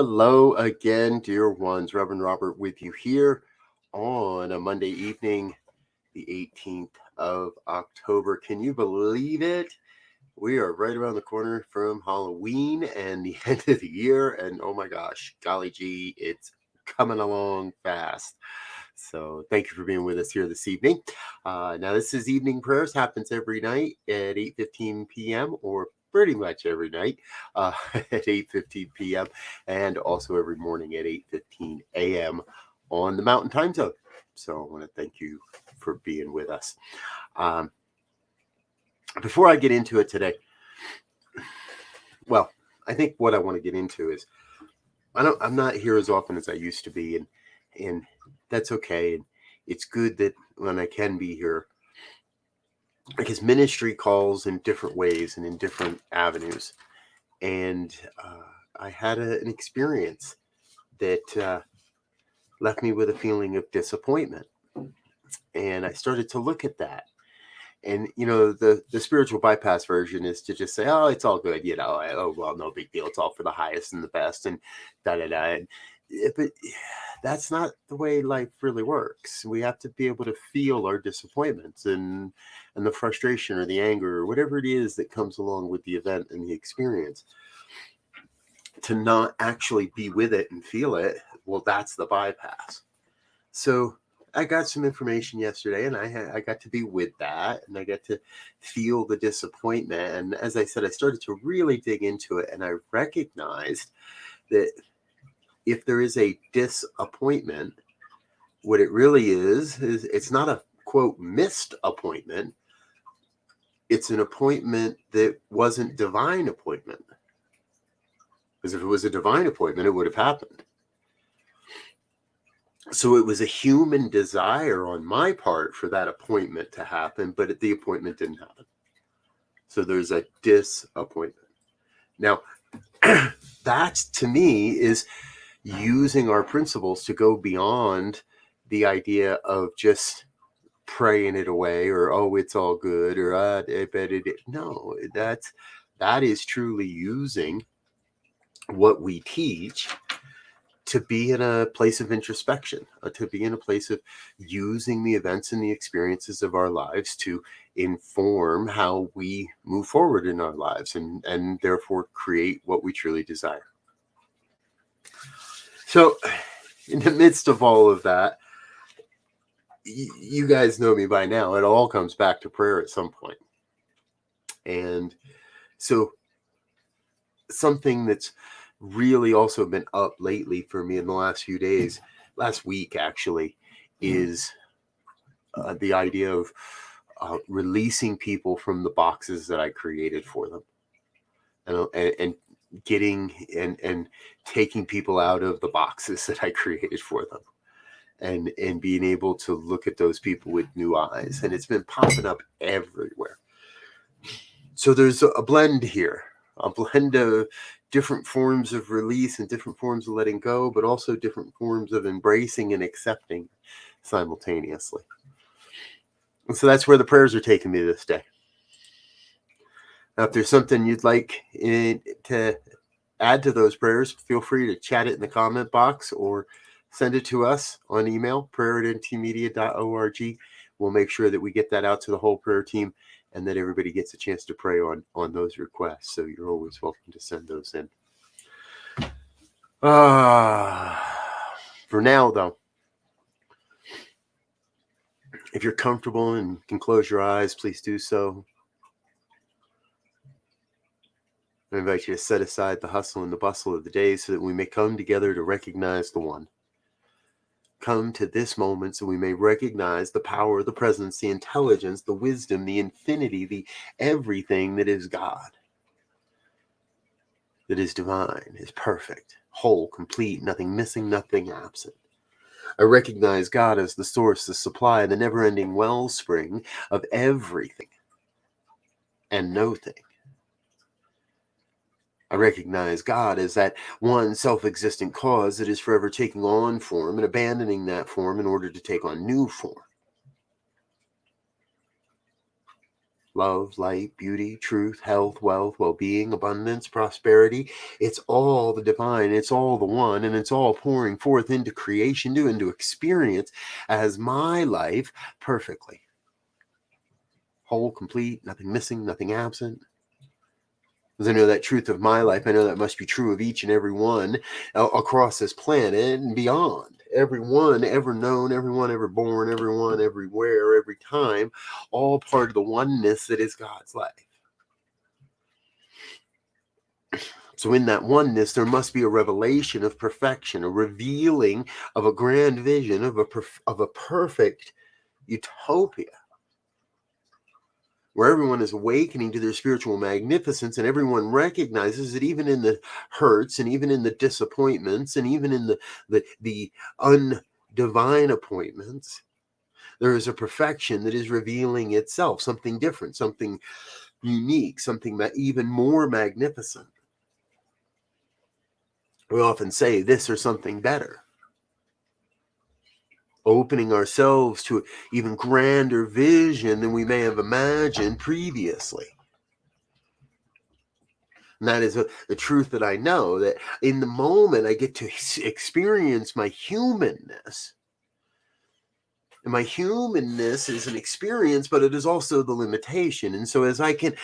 Hello again, dear ones. Reverend Robert with you here on a Monday evening, the 18th of October. Can you believe it? We are right around the corner from Halloween and the end of the year. And oh my gosh, golly gee, it's coming along fast. So thank you for being with us here this evening. Now this is evening prayers, happens every night at 8:15 p.m. or pretty much every night at 8:15 p.m. and also every morning at 8:15 a.m. on the Mountain Time Zone. So I want to thank you for being with us. Before I get into it today, well, I think what I want to get into is I'm not here as often as I used to be, and that's okay. And it's good that when I can be here, because ministry calls in different ways and in different avenues. And I had an experience that left me with a feeling of disappointment. And I started to look at that. And, you know, the spiritual bypass version is to just say, oh, it's all good. You know, oh, well, no big deal. It's all for the highest and the best and da-da-da. But that's not the way life really works. We have to be able to feel our disappointments and the frustration or the anger or whatever it is that comes along with the event and the experience. To not actually be with it and feel it, well, that's the bypass. So I got some information yesterday, and I got to be with that, and I got to feel the disappointment. And as I said, I started to really dig into it, and I recognized that if there is a disappointment, what it really is it's not a, quote, missed appointment. It's an appointment that wasn't divine appointment. Because if it was a divine appointment, it would have happened. So it was a human desire on my part for that appointment to happen, but the appointment didn't happen. So there's a disappointment. Now, that to me is using our principles to go beyond the idea of just praying it away or, oh, it's all good, or I bet it. No, that is truly using what we teach to be in a place of introspection, to be in a place of using the events and the experiences of our lives to inform how we move forward in our lives and therefore create what we truly desire. So in the midst of all of that, you guys know me by now. It all comes back to prayer at some point. And so something that's really also been up lately for me in the last few days, last week actually, is the idea of releasing people from the boxes that I created for them, and getting and taking people out of the boxes that I created for them, and being able to look at those people with new eyes. And it's been popping up everywhere. So there's a blend here, a blend of different forms of release and different forms of letting go, but also different forms of embracing and accepting simultaneously. And so that's where the prayers are taking me this day. Now, if there's something you'd like to add to those prayers, feel free to chat it in the comment box or send it to us on email, prayer@ntmedia.org. We'll make sure that we get that out to the whole prayer team and that everybody gets a chance to pray on those requests. So you're always welcome to send those in. For now, though, if you're comfortable and can close your eyes, please do so. I invite you to set aside the hustle and the bustle of the day so that we may come together to recognize the one. Come to this moment so we may recognize the power, the presence, the intelligence, the wisdom, the infinity, the everything that is God, that is divine, is perfect, whole, complete, nothing missing, nothing absent. I recognize God as the source, the supply, the never-ending wellspring of everything and nothing. I recognize God as that one self-existent cause that is forever taking on form and abandoning that form in order to take on new form. love, light, beauty, truth, health, wealth, well-being, abundance, prosperity. It's all the divine, it's all the one, and it's all pouring forth into creation, into experience as my life perfectly. Whole, complete, nothing missing, nothing absent. Because I know that truth of my life, I know that must be true of each and every one across this planet and beyond. Everyone ever known, everyone ever born, everyone everywhere, every time, all part of the oneness that is God's life. So in that oneness, there must be a revelation of perfection, a revealing of a grand vision of a perfect utopia, where everyone is awakening to their spiritual magnificence, and everyone recognizes that even in the hurts and even in the disappointments and even in the undivine appointments, there is a perfection that is revealing itself, something different, something unique, something even more magnificent. We often say this or something better, opening ourselves to an even grander vision than we may have imagined previously. And that is the truth that I know, that in the moment I get to experience my humanness. And my humanness is an experience, but it is also the limitation. And so as I can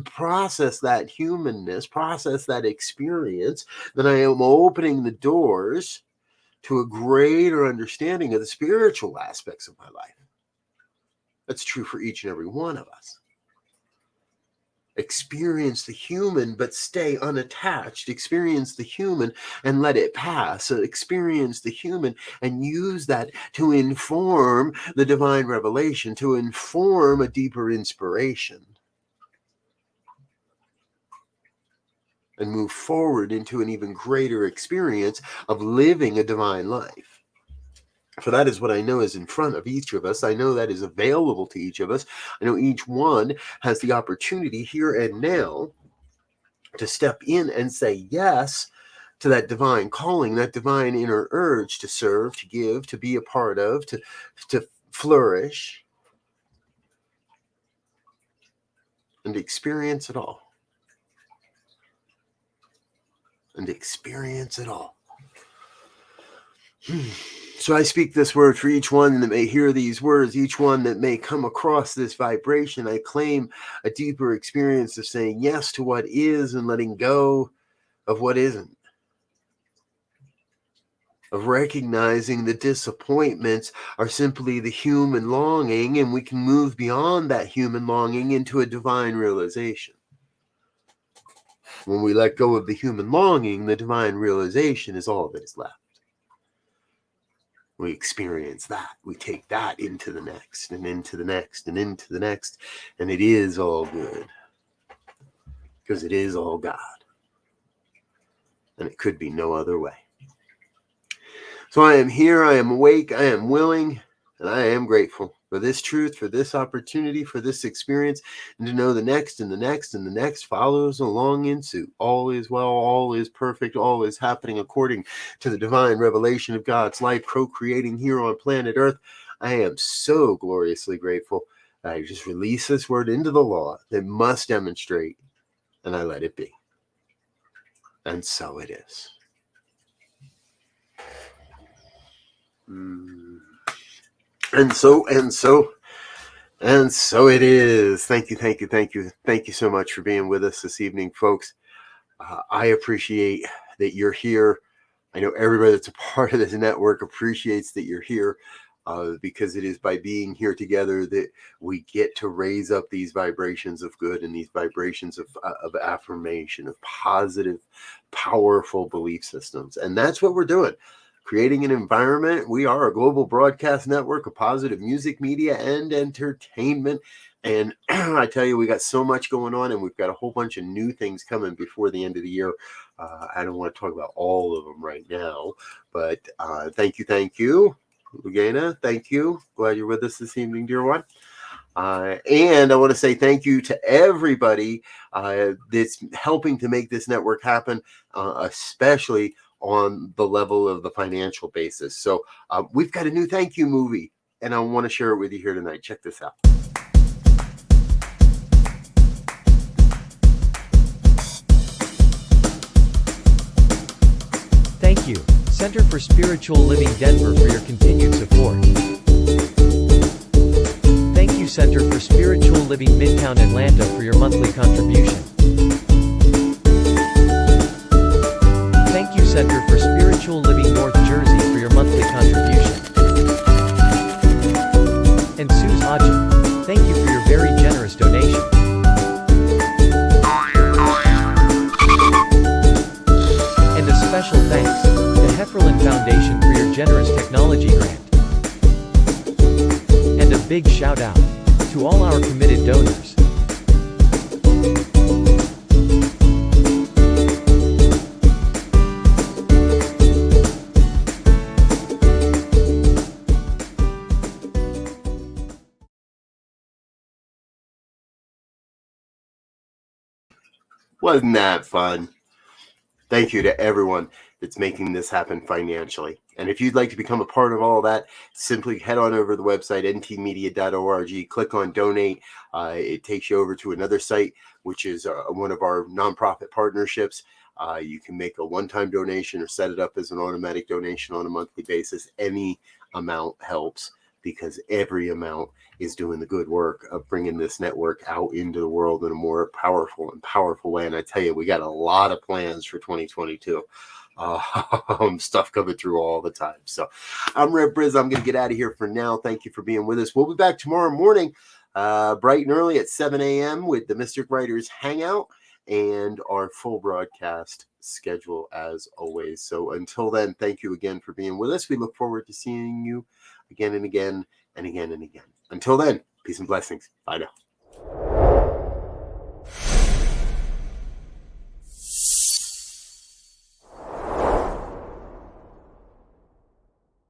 process that humanness, process that experience, then I am opening the doors to a greater understanding of the spiritual aspects of my life. That's true for each and every one of us. Experience the human, but stay unattached. Experience the human and let it pass. So experience the human and use that to inform the divine revelation, to inform a deeper inspiration, and move forward into an even greater experience of living a divine life. For that is what I know is in front of each of us. I know that is available to each of us. I know each one has the opportunity here and now to step in and say yes to that divine calling, that divine inner urge to serve, to give, to be a part of, to flourish, and to experience it all. And to experience it all. So I speak this word for each one that may hear these words, each one that may come across this vibration. I claim a deeper experience of saying yes to what is and letting go of what isn't. Of recognizing the disappointments are simply the human longing, and we can move beyond that human longing into a divine realization. When we let go of the human longing, the divine realization is all that is left. We experience that. We take that into the next and into the next and into the next. And it is all good. Because it is all God. And it could be no other way. So I am here. I am awake. I am willing. And I am grateful for this truth, for this opportunity, for this experience, and to know the next and the next and the next follows along in suit. All is well, all is perfect, all is happening according to the divine revelation of God's life, procreating here on planet Earth. I am so gloriously grateful. I just release this word into the law that must demonstrate, and I let it be. And so it is. And so it is. Thank you so much for being with us this evening, folks. I appreciate that you're here. I know everybody that's a part of this network appreciates that you're here, because it is by being here together that we get to raise up these vibrations of good and these vibrations of affirmation, of positive, powerful belief systems. And that's what we're doing. Creating an environment. We are a global broadcast network of positive music, media, and entertainment. And I tell you, we got so much going on, and we've got a whole bunch of new things coming before the end of the year. I don't want to talk about all of them right now, but thank you, Lugana. Thank you. Glad you're with us this evening, dear one. And I want to say thank you to everybody that's helping to make this network happen, especially on the level of the financial basis. So we've got a new thank you movie, and I want to share it with you here tonight. Check this out. Center for Spiritual Living Denver for your continued support. Thank you Center for Spiritual Living Midtown Atlanta for your monthly contribution. Thank you Center for Spiritual Living North Jersey for your monthly contribution. And Suze Ajit, thank you for your very generous donation. And a special thanks to Hefferland Foundation for your generous technology grant. And a big shout out to all our committed donors. Wasn't that fun? Thank you to everyone that's making this happen financially. And if you'd like to become a part of all that, simply head on over to the website, ntmedia.org, click on donate. It takes you over to another site, which is one of our nonprofit partnerships. You can make a one-time donation or set it up as an automatic donation on a monthly basis. Any amount helps, because every amount is doing the good work of bringing this network out into the world in a more powerful way. And I tell you, we got a lot of plans for 2022. Stuff coming through all the time. So I'm Rev BRZ. I'm going to get out of here for now. Thank you for being with us. We'll be back tomorrow morning, bright and early at 7 a.m. with the Mystic Writers Hangout and our full broadcast schedule as always. So until then, thank you again for being with us. We look forward to seeing you again and again and again and again. Until then, peace and blessings. Bye now.